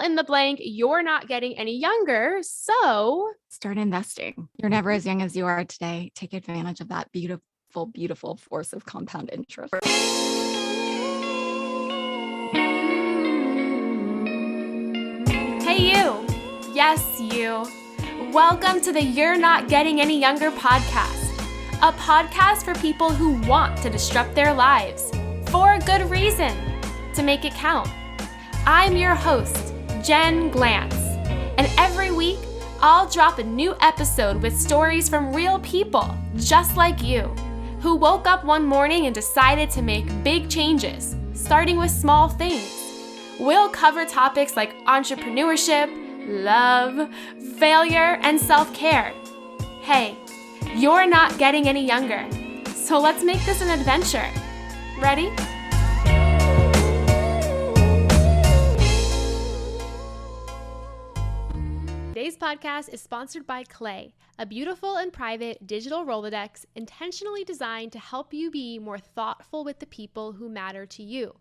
in the blank, you're not getting any younger. So start investing. You're never as young as you are today. Take advantage of that beautiful, beautiful force of compound interest. Hey, you. Yes, you. Welcome to the You're Not Getting Any Younger podcast, a podcast for people who want to disrupt their lives for a good reason, to make it count. I'm your host, Jen Glantz, and every week I'll drop a new episode with stories from real people just like you, who woke up one morning and decided to make big changes, starting with small things. We'll cover topics like entrepreneurship, love, failure, and self-care. Hey, you're not getting any younger, so let's make this an adventure. Ready? Today's podcast is sponsored by Clay, a beautiful and private digital Rolodex intentionally designed to help you be more thoughtful with the people who matter to you.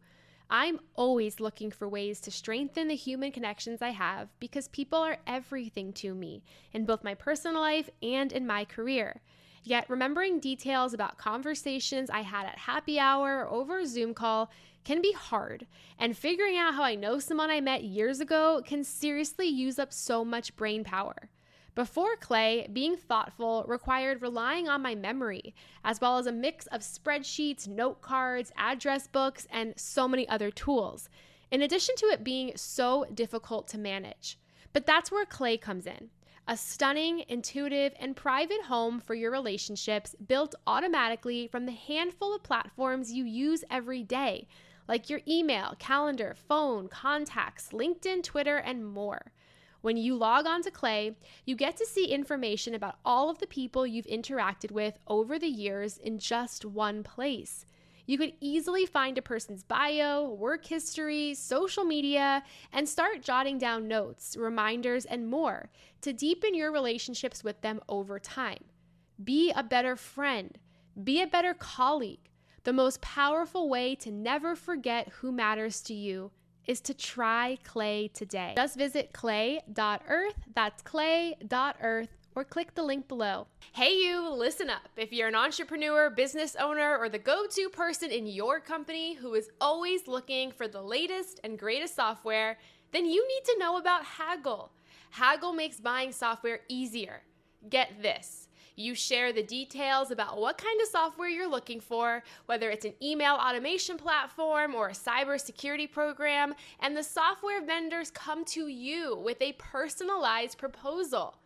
I'm always looking for ways to strengthen the human connections I have because people are everything to me in both my personal life and in my career. Yet remembering details about conversations I had at happy hour or over a Zoom call can be hard, and figuring out how I know someone I met years ago can seriously use up so much brain power. Before Clay, being thoughtful required relying on my memory, as well as a mix of spreadsheets, note cards, address books, and so many other tools, in addition to it being so difficult to manage. But that's where Clay comes in. A stunning, intuitive, and private home for your relationships built automatically from the handful of platforms you use every day, like your email, calendar, phone, contacts, LinkedIn, Twitter, and more. When you log on to Clay, you get to see information about all of the people you've interacted with over the years in just one place. You could easily find a person's bio, work history, social media, and start jotting down notes, reminders, and more to deepen your relationships with them over time. Be a better friend. Be a better colleague. The most powerful way to never forget who matters to you is to try Clay today. Just visit clay.earth, that's clay.earth, or click the link below. Hey you, listen up. If you're an entrepreneur, business owner, or the go-to person in your company who is always looking for the latest and greatest software, then you need to know about Haggle. Haggle makes buying software easier. Get this. You share the details about what kind of software you're looking for, whether it's an email automation platform or a cybersecurity program, and the software vendors come to you with a personalized proposal.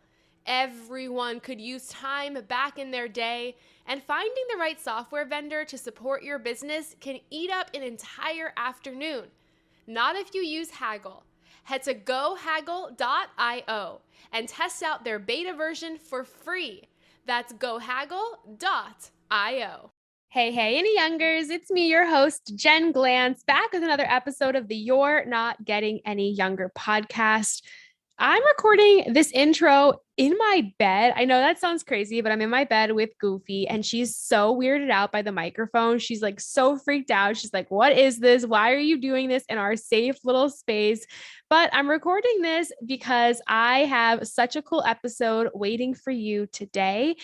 Everyone could use time back in their day, and finding the right software vendor to support your business can eat up an entire afternoon. Not if you use Haggle. Head to gohaggle.io and test out their beta version for free. That's gohaggle.io. Hey, any youngers, it's me, your host, Jen Glantz, back with another episode of the You're Not Getting Any Younger podcast. I'm recording this intro in my bed. I know that sounds crazy, but I'm in my bed with Goofy, and she's so weirded out by the microphone. She's like so freaked out. She's like, what is this? Why are you doing this in our safe little space? But I'm recording this because I have such a cool episode waiting for you today.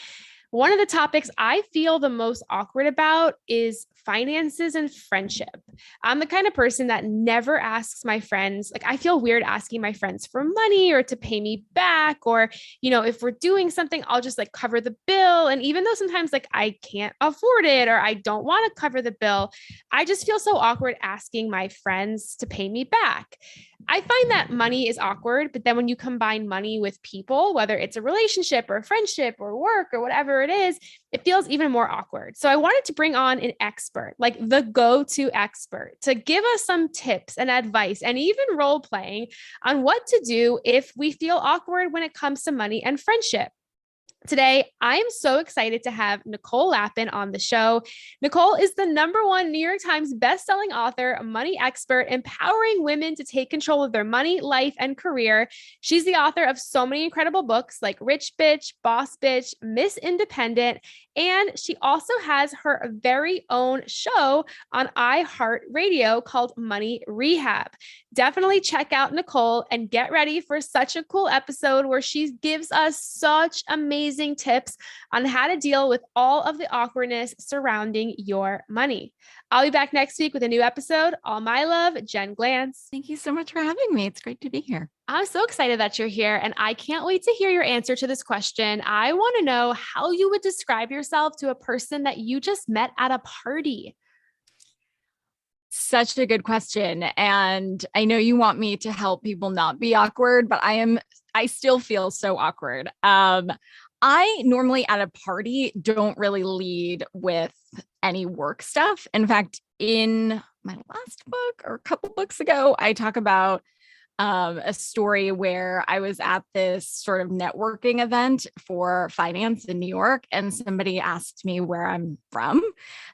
One of the topics I feel the most awkward about is finances and friendship. I'm the kind of person that never asks my friends, like I feel weird asking my friends for money or to pay me back, or, if we're doing something, I'll just like cover the bill. And even though sometimes like I can't afford it or I don't want to cover the bill, I just feel so awkward asking my friends to pay me back. I find that money is awkward, but then when you combine money with people, whether it's a relationship or a friendship or work or whatever it is, it feels even more awkward. So I wanted to bring on an expert, like the go-to expert, to give us some tips and advice and even role playing on what to do if we feel awkward when it comes to money and friendship. Today, I'm so excited to have Nicole Lapin on the show. Nicole is the #1 New York Times bestselling author, money expert, empowering women to take control of their money, life, and career. She's the author of so many incredible books like Rich Bitch, Boss Bitch, Miss Independent, and she also has her very own show on iHeartRadio called Money Rehab. Definitely check out Nicole and get ready for such a cool episode where she gives us such amazing tips on how to deal with all of the awkwardness surrounding your money. I'll be back next week with a new episode. All my love, Jen Glantz. Thank you so much for having me. It's great to be here. I'm so excited that you're here, and I can't wait to hear your answer to this question. I want to know how you would describe yourself to a person that you just met at a party. Such a good question. And I know you want me to help people not be awkward, but I still feel so awkward. I normally at a party don't really lead with any work stuff. In fact, in my last book or a couple books ago, I talk about a story where I was at this sort of networking event for finance in New York, and somebody asked me where I'm from.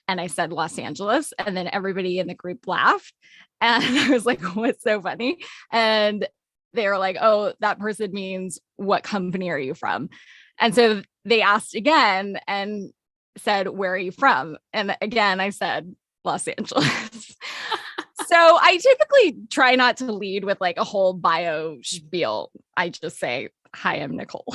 And I said Los Angeles. And then everybody in the group laughed. And I was like, what's so funny? And they were like, oh, that person means, what company are you from? And so they asked again and said, where are you from? And again, I said, Los Angeles. So I typically try not to lead with like a whole bio spiel. I just say, hi, I'm Nicole.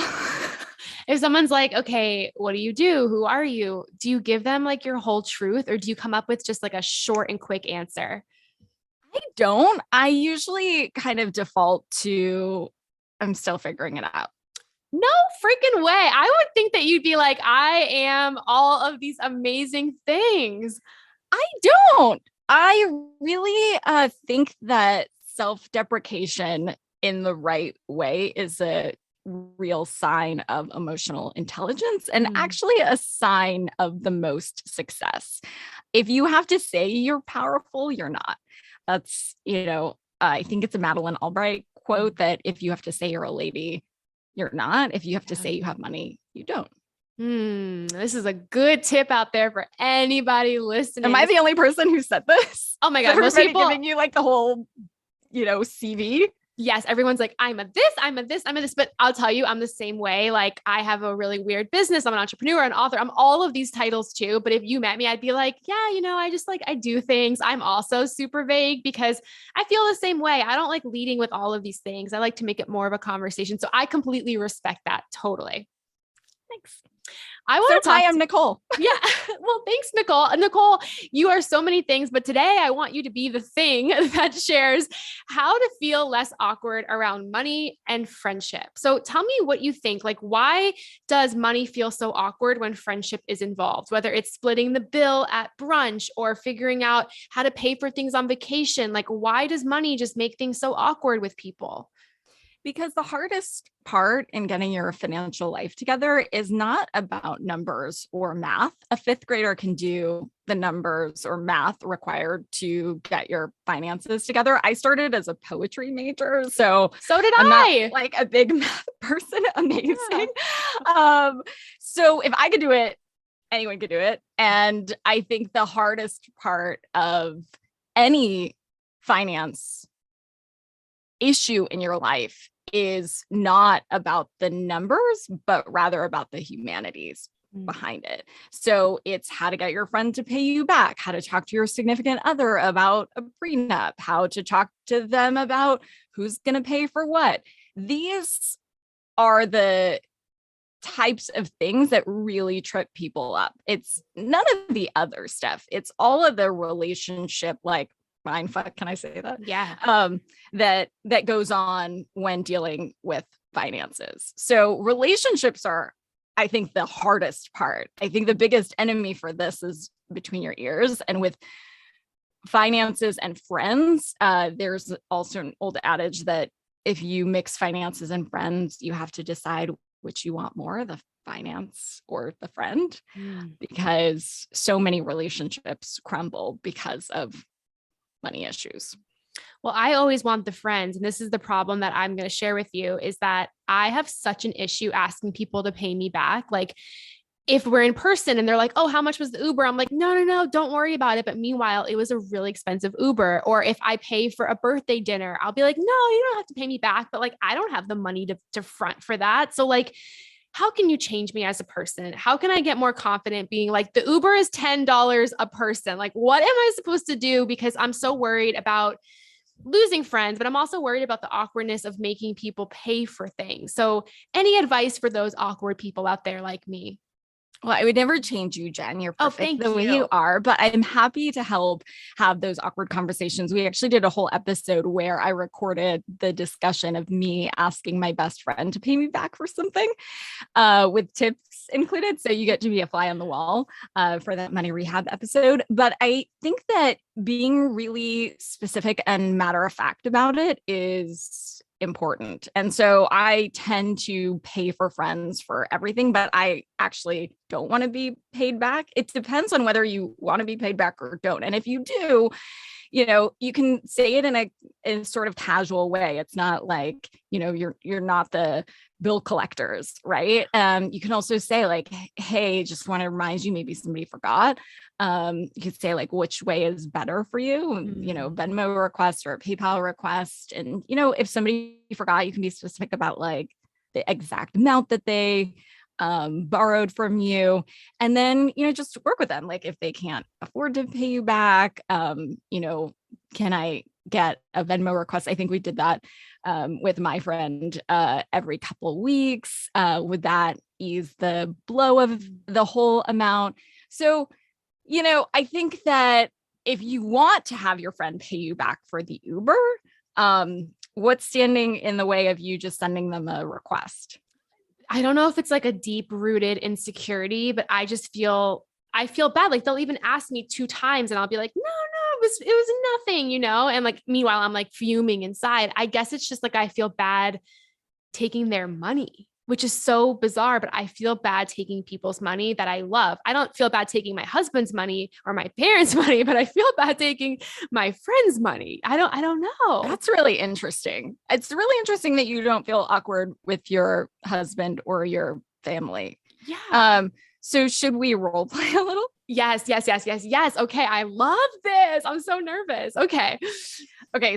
If someone's like, okay, what do you do? Who are you? Do you give them like your whole truth, or do you come up with just like a short and quick answer? I don't. I usually kind of default to, I'm still figuring it out. No freaking way. I would think that you'd be like, I am all of these amazing things. I don't. I really think that self-deprecation in the right way is a real sign of emotional intelligence and actually a sign of the most success. If you have to say you're powerful, you're not. That's, I think it's a Madeleine Albright quote that if you have to say you're a lady, you're not. If you have to say you have money, you don't. This is a good tip out there for anybody listening. Am I the only person who said this? Oh my God. Most people giving you like the whole, CV. Yes. Everyone's like, I'm a this, I'm a this, I'm a this, but I'll tell you, I'm the same way. Like I have a really weird business. I'm an entrepreneur, an author. I'm all of these titles too. But if you met me, I'd be like, yeah, I just like, I do things. I'm also super vague because I feel the same way. I don't like leading with all of these things. I like to make it more of a conversation. So I completely respect that. Totally. Thanks. I want to hi, I'm Nicole. Yeah. Well, thanks, Nicole. Nicole, you are so many things, but today I want you to be the thing that shares how to feel less awkward around money and friendship. So tell me what you think. Like, why does money feel so awkward when friendship is involved? Whether it's splitting the bill at brunch or figuring out how to pay for things on vacation. Like, why does money just make things so awkward with people? Because the hardest part in getting your financial life together is not about numbers or math. A fifth grader can do the numbers or math required to get your finances together. I started as a poetry major, so did I'm I. not like a big math person. Amazing. Yeah. So if I could do it, anyone could do it. And I think the hardest part of any finance issue in your life is not about the numbers, but rather about the humanities behind it. So it's how to get your friend to pay you back, how to talk to your significant other about a prenup, how to talk to them about who's going to pay for what. These are the types of things that really trip people up. It's none of the other stuff. It's all of the relationship, like mindfuck, can I say that? Yeah. That goes on when dealing with finances. So relationships are, I think, the hardest part. I think the biggest enemy for this is between your ears. And with finances and friends, there's also an old adage that if you mix finances and friends, you have to decide which you want more, the finance or the friend, because so many relationships crumble because of money issues. Well, I always want the friends. And this is the problem that I'm going to share with you is that I have such an issue asking people to pay me back. Like, if we're in person and they're like, oh, how much was the Uber? I'm like, no, no, no, don't worry about it. But meanwhile, it was a really expensive Uber. Or if I pay for a birthday dinner, I'll be like, no, you don't have to pay me back. But like, I don't have the money to front for that. So like, how can you change me as a person? How can I get more confident being like, the Uber is $10 a person? Like, what am I supposed to do? Because I'm so worried about losing friends, but I'm also worried about the awkwardness of making people pay for things. So any advice for those awkward people out there like me? Well, I would never change you, Jen. You're Oh, perfect thank the way you. you are, but I'm happy to help have those awkward conversations. We actually did a whole episode where I recorded the discussion of me asking my best friend to pay me back for something with tips included. So you get to be a fly on the wall for that Money Rehab episode. But I think that being really specific and matter of fact about it is important. And so I tend to pay for friends for everything, but I actually don't want to be paid back. It depends on whether you want to be paid back or don't. And if you do, you can say it in a sort of casual way. It's not like, you're not the bill collectors, right? You can also say like, hey, just want to remind you, maybe somebody forgot. You could say like, which way is better for you? Venmo request or a PayPal request. And, if somebody forgot, you can be specific about like the exact amount that they borrowed from you. And then, just work with them. Like if they can't afford to pay you back, can I get a Venmo request? I think we did that with my friend every couple of weeks. Would that ease the blow of the whole amount? So, I think that if you want to have your friend pay you back for the Uber, what's standing in the way of you just sending them a request? I don't know if it's like a deep rooted insecurity, but I feel bad. Like they'll even ask me 2 times and I'll be like, no, it was nothing, And like, meanwhile, I'm like fuming inside. I guess it's just like, I feel bad taking their money, which is so bizarre, but I feel bad taking people's money that I love. I don't feel bad taking my husband's money or my parents' money, but I feel bad taking my friend's money. I don't know. That's really interesting. It's really interesting that you don't feel awkward with your husband or your family. Yeah. So should we role play a little? Yes. Okay. I love this. I'm so nervous. Okay.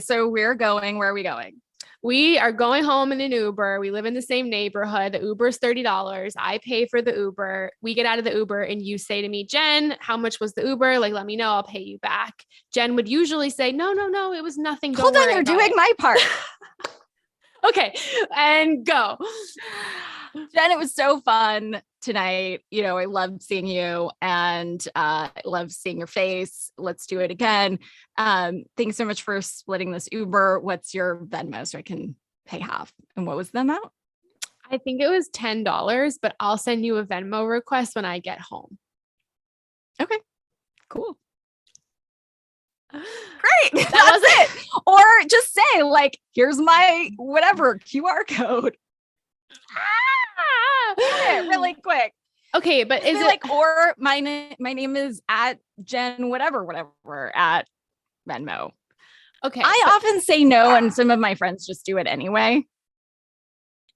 So where are we going? We are going home in an Uber. We live in the same neighborhood. The Uber is $30. I pay for the Uber. We get out of the Uber and you say to me, Jen, how much was the Uber? Like, let me know. I'll pay you back. Jen would usually say, no, it was nothing. Hold on, you're doing my part. Okay. And go. Jen, it was so fun tonight. I loved seeing you and I love seeing your face. Let's do it again. Thanks so much for splitting this Uber. What's your Venmo so I can pay half? And what was the amount? I think it was $10, but I'll send you a Venmo request when I get home. Okay, cool. Great. That was it. Or just say like, here's my whatever QR code. Really quick. Okay, but is it like, or my name is at Jen, whatever at Venmo. Okay. I often say no, and some of my friends just do it anyway.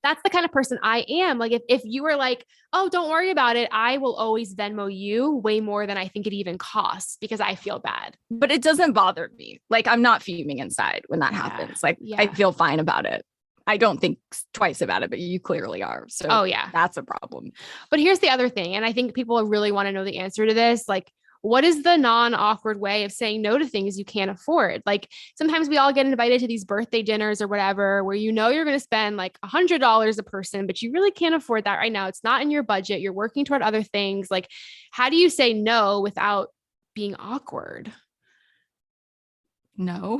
That's the kind of person I am. Like if you were like, oh, don't worry about it, I will always Venmo you way more than I think it even costs because I feel bad. But it doesn't bother me. Like I'm not fuming inside when that happens. Like I feel fine about it. I don't think twice about it, but you clearly are. So that's a problem. But here's the other thing. And I think people really want to know the answer to this. Like, what is the non-awkward way of saying no to things you can't afford? Like sometimes we all get invited to these birthday dinners or whatever, where you're going to spend like $100 a person, but you really can't afford that right now. It's not in your budget. You're working toward other things. Like, how do you say no without being awkward? No.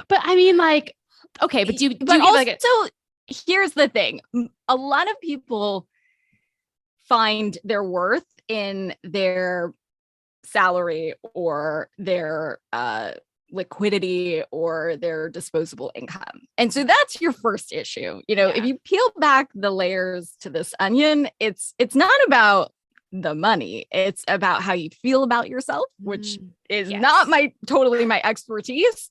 But I mean, like, okay, but do you also, like here's the thing. A lot of people find their worth in their salary or their liquidity or their disposable income. And so that's your first issue. If you peel back the layers to this onion, it's not about the money. It's about how you feel about yourself, which is Yes. not totally my expertise.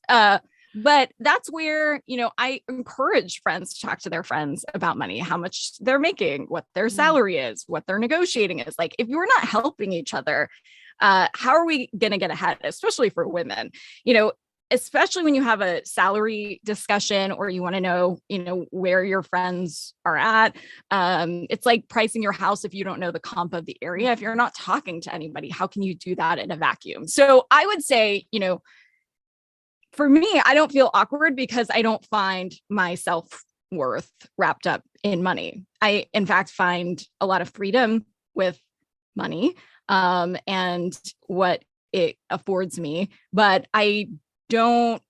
But that's where, I encourage friends to talk to their friends about money, how much they're making, what their salary is, what their negotiating is. Like, if you're not helping each other, how are we going to get ahead, especially for women? Especially when you have a salary discussion or you want to know, where your friends are at. It's like pricing your house. If you don't know the comp of the area, if you're not talking to anybody, how can you do that in a vacuum? So I would say, for me, I don't feel awkward because I don't find my self-worth wrapped up in money. I, in fact, find a lot of freedom with money, and what it affords me, but I don't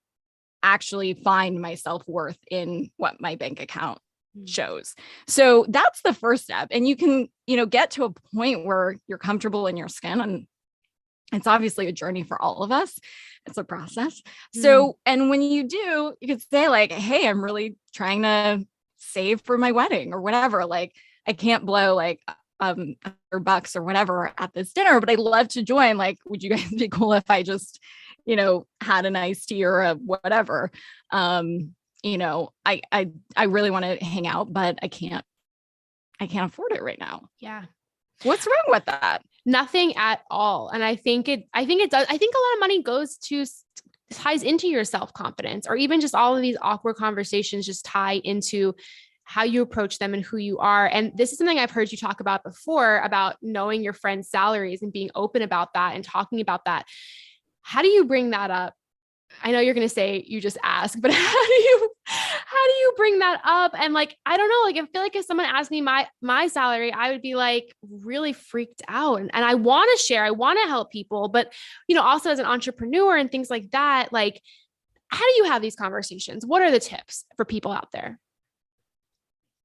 actually find my self-worth in what my bank account shows. So that's the first step. And you can, get to a point where you're comfortable in your skin. And it's obviously a journey for all of us. It's a process. So, and when you do, you could say like, hey, I'm really trying to save for my wedding or whatever. Like, I can't blow like $100 or whatever at this dinner, but I'd love to join. Like, would you guys be cool if I just, had an iced tea or a whatever? I really want to hang out, but I can't afford it right now. Yeah. What's wrong with that? Nothing at all. And I think it does. I think a lot of money ties into your self-confidence, or even just all of these awkward conversations just tie into how you approach them and who you are. And this is something I've heard you talk about before, about knowing your friends' salaries and being open about that and talking about that. How do you bring that up? I know you're going to say you just ask, but how do you bring that up? And like, I don't know, like, I feel like if someone asked me my salary, I would be like really freaked out. And I want to share, I want to help people, but also as an entrepreneur and things like that, like, how do you have these conversations? What are the tips for people out there?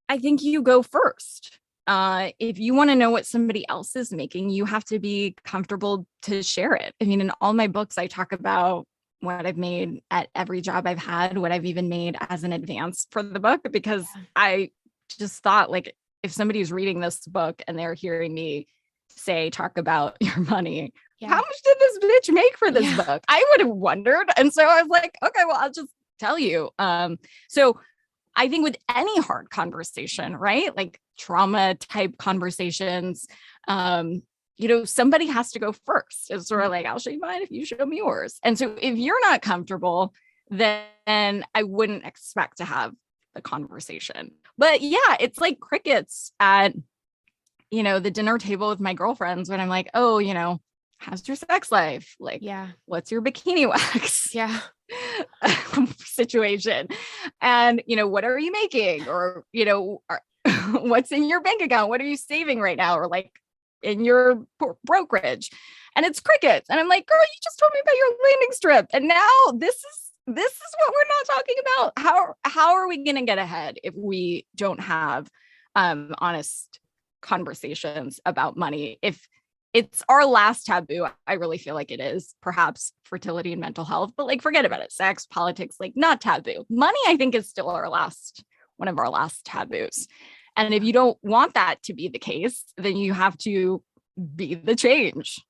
I think you go first. If you want to know what somebody else is making, you have to be comfortable to share it. I mean, in all my books, I talk about what I've made at every job I've had, what I've even made as an advance for the book, because I just thought, like, if somebody's reading this book and they're hearing me talk about your money, how much did this bitch make for this book? I would have wondered. And so I was like, okay, well, I'll just tell you. So I think with any hard conversation, right? Like trauma type conversations, somebody has to go first. It's sort of like, I'll show you mine if you show me yours. And so if you're not comfortable, then I wouldn't expect to have the conversation. But yeah, it's like crickets at, the dinner table with my girlfriends when I'm like, oh, how's your sex life? Like, what's your bikini wax? Yeah. Situation. And, what are you making? Or, what's in your bank account? What are you saving right now? Or like in your brokerage? And it's crickets. And I'm like, girl, you just told me about your landing strip. And now this is what we're not talking about. How are we going to get ahead if we don't have honest conversations about money? If it's our last taboo, I really feel like it is perhaps fertility and mental health, but like, forget about it. Sex, politics, like not taboo. Money, I think, is still one of our last taboos. And if you don't want that to be the case, then you have to be the change.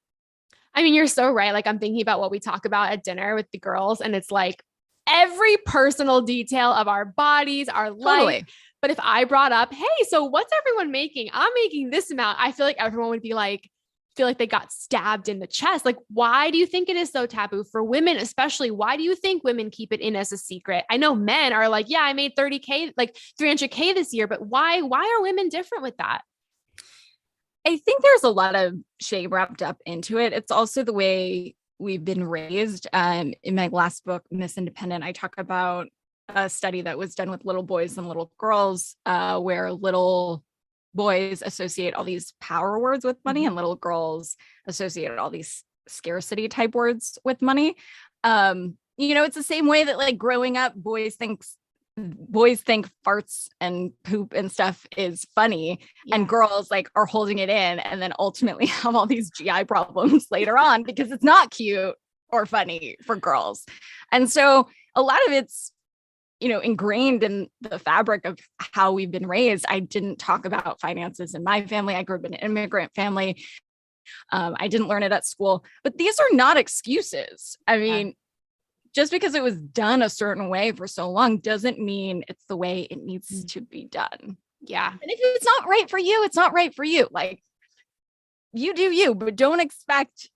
I mean, you're so right. Like, I'm thinking about what we talk about at dinner with the girls, and it's like every personal detail of our bodies, our life. But if I brought up, hey, so what's everyone making? I'm making this amount. I feel like everyone would be like, feel like they got stabbed in the chest. Like, why do you think it is so taboo for women, especially? Why do you think women keep it in as a secret? I know men are like, yeah, I made 30K, like 300K this year, but why are women different with that? I think there's a lot of shame wrapped up into it. It's also the way we've been raised. In my last book, Miss Independent, I talk about a study that was done with little boys and little girls, where little boys associate all these power words with money and little girls associate all these scarcity type words with money. It's the same way that like growing up, boys think farts and poop and stuff is funny, and girls like are holding it in and then ultimately have all these GI problems later on because it's not cute or funny for girls. And so a lot of it's ingrained in the fabric of how we've been raised. I didn't talk about finances in my family. I grew up in an immigrant family. I didn't learn it at school, but these are not excuses. I mean, just because it was done a certain way for so long doesn't mean it's the way it needs to be done. Yeah. And if it's not right for you, it's not right for you. Like, you do you, but don't expect,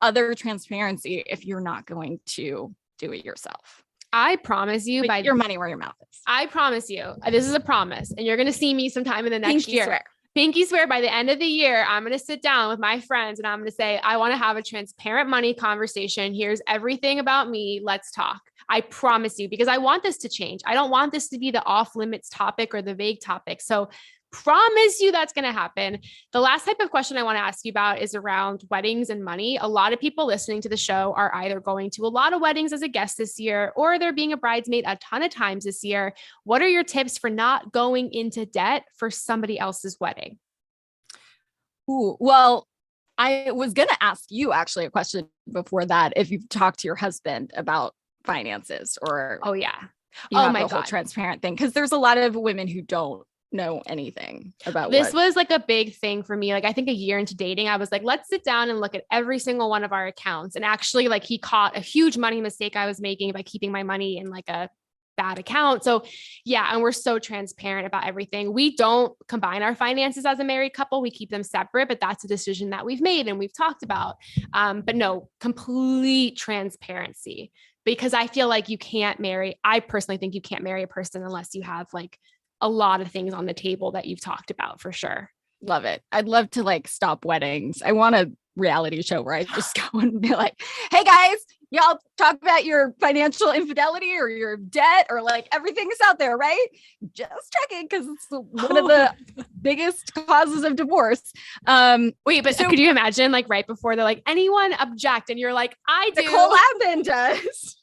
other transparency if you're not going to do it yourself. I promise you, Put your money where your mouth is. I promise you, this is a promise, and you're going to see me sometime in the next year. Swear. Pinky swear, by the end of the year, I'm going to sit down with my friends and I'm going to say, I want to have a transparent money conversation. Here's everything about me. Let's talk. I promise you, because I want this to change. I don't want this to be the off limits topic or the vague topic. So promise you that's going to happen. The last type of question I want to ask you about is around weddings and money. A lot of people listening to the show are either going to a lot of weddings as a guest this year, or they're being a bridesmaid a ton of times this year. What are your tips for not going into debt for somebody else's wedding? Ooh, well, I was going to ask you actually a question before that. If you've talked to your husband about finances or, oh yeah, my God, whole transparent thing. Cause there's a lot of women who don't know anything about this. Was like a big thing for me. Like, I think a year into dating, I was like, let's sit down and look at every single one of our accounts. And actually, like, he caught a huge money mistake I was making by keeping my money in like a bad account. So yeah. And we're so transparent about everything. We don't combine our finances as a married couple. We keep them separate, but that's a decision that we've made and we've talked about. But no, complete transparency, because I feel like I personally think you can't marry a person unless you have like a lot of things on the table that you've talked about, for sure. Love it. I'd love to like stop weddings. I want a reality show where I just go and be like, hey guys, y'all talk about your financial infidelity or your debt or like everything's out there, right? Just checking, because it's one of the biggest causes of divorce. Wait, but so, could you imagine like right before they're like, anyone object? And you're like, I do. Nicole Lapin does.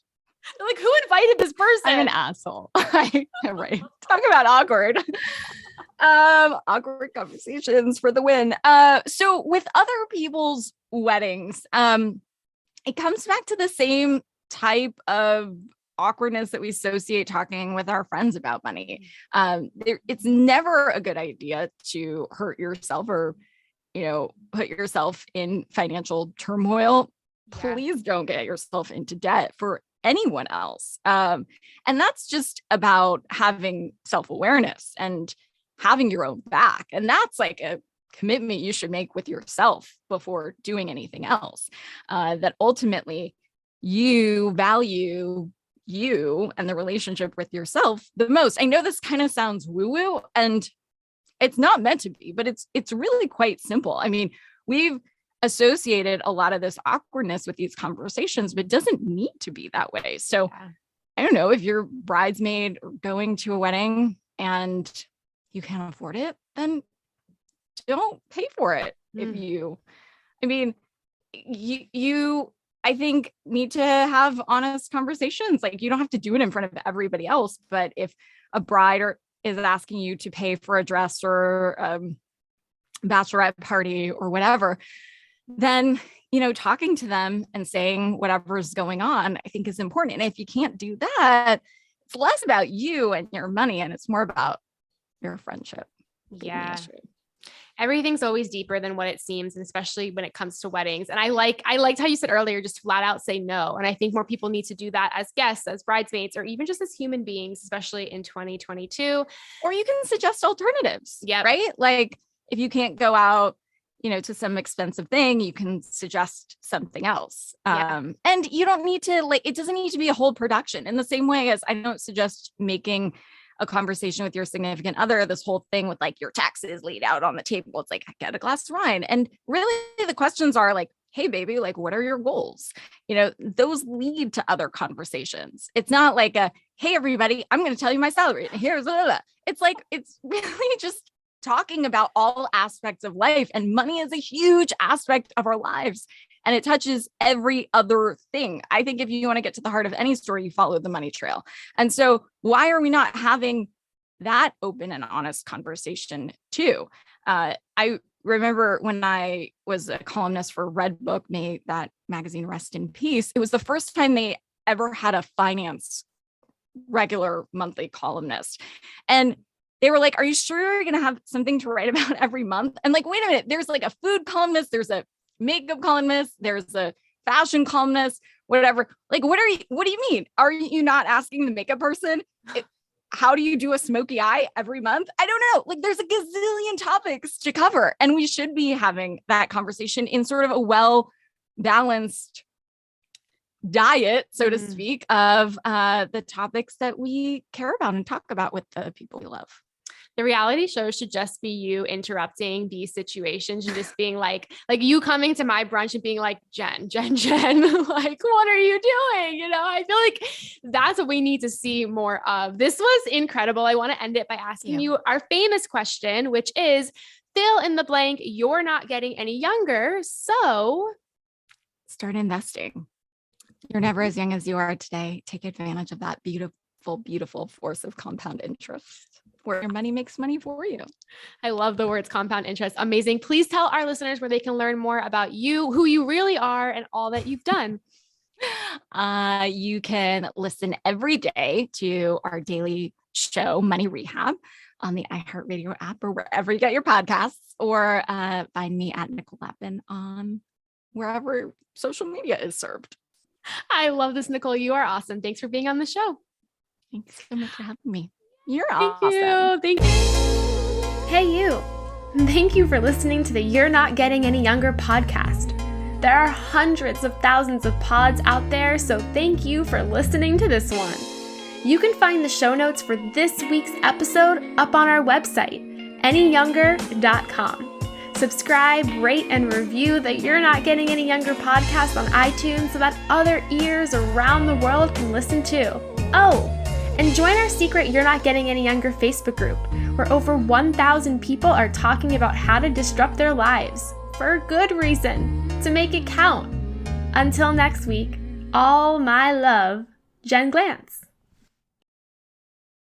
They're like, who invited this person? I'm an asshole. Right. Talk about awkward. Awkward conversations for the win. So with other people's weddings, it comes back to the same type of awkwardness that we associate talking with our friends about money. It's never a good idea to hurt yourself or, put yourself in financial turmoil. Yeah. Please don't get yourself into debt for anyone else. And that's just about having self-awareness and having your own back. And that's like a commitment you should make with yourself before doing anything else. That ultimately you value you and the relationship with yourself the most. I know this kind of sounds woo-woo and it's not meant to be, but it's really quite simple. I mean, we've associated a lot of this awkwardness with these conversations, but it doesn't need to be that way. So I don't know, if you're bridesmaid or going to a wedding and you can't afford it, then don't pay for it. You I think need to have honest conversations. Like, you don't have to do it in front of everybody else, but if a bride is asking you to pay for a dress or bachelorette party or whatever, then, talking to them and saying whatever's going on, I think is important. And if you can't do that, it's less about you and your money and it's more about your friendship. Yeah. Everything's always deeper than what it seems, and especially when it comes to weddings. And I liked how you said earlier, just flat out say no. And I think more people need to do that as guests, as bridesmaids, or even just as human beings, especially in 2022. Or you can suggest alternatives. Yeah. Right. Like, if you can't go out, to some expensive thing, you can suggest something else. And you don't need to it doesn't need to be a whole production, in the same way as I don't suggest making a conversation with your significant other this whole thing with like your taxes laid out on the table. It's like, get a glass of wine. And really the questions are like, hey baby, like, what are your goals? Those lead to other conversations. It's not like hey everybody, I'm going to tell you my salary. Here's it's like, it's really just talking about all aspects of life, and money is a huge aspect of our lives and it touches every other thing. I think if you want to get to the heart of any story, you follow the money trail. And so why are we not having that open and honest conversation too? I remember when I was a columnist for Redbook, may that magazine rest in peace. It was the first time they ever had a finance regular monthly columnist. And they were like, are you sure you're going to have something to write about every month? And like, wait a minute, there's like a food columnist, there's a makeup columnist, there's a fashion columnist, whatever. Like, what do you mean? Are you not asking the makeup person? How do you do a smoky eye every month? I don't know. Like, there's a gazillion topics to cover, and we should be having that conversation in sort of a well-balanced diet, so to speak, of the topics that we care about and talk about with the people we love. The reality show should just be you interrupting these situations and just being like you coming to my brunch and being like, Jen, like, what are you doing? I feel like that's what we need to see more of. This was incredible. I want to end it by asking you our famous question, which is fill in the blank. You're not getting any younger. So start investing. You're never as young as you are today. Take advantage of that beautiful force of compound interest, where your money makes money for you. I love the words compound interest. Amazing. Please tell our listeners where they can learn more about you, who you really are, and all that you've done. You can listen every day to our daily show, Money Rehab, on the iHeartRadio app or wherever you get your podcasts, or find me at Nicole Lapin on wherever social media is served. I love this, Nicole. You are awesome. Thanks for being on the show. Thanks so much for having me. You're awesome. Thank you. Hey, you. Thank you for listening to the You're Not Getting Any Younger podcast. There are hundreds of thousands of pods out there, so thank you for listening to this one. You can find the show notes for this week's episode up on our website, anyyounger.com. Subscribe, rate, and review the You're Not Getting Any Younger podcast on iTunes so that other ears around the world can listen too. Oh, and join our secret You're Not Getting Any Younger Facebook group, where over 1,000 people are talking about how to disrupt their lives, for good reason, to make it count. Until next week, all my love, Jen Glantz.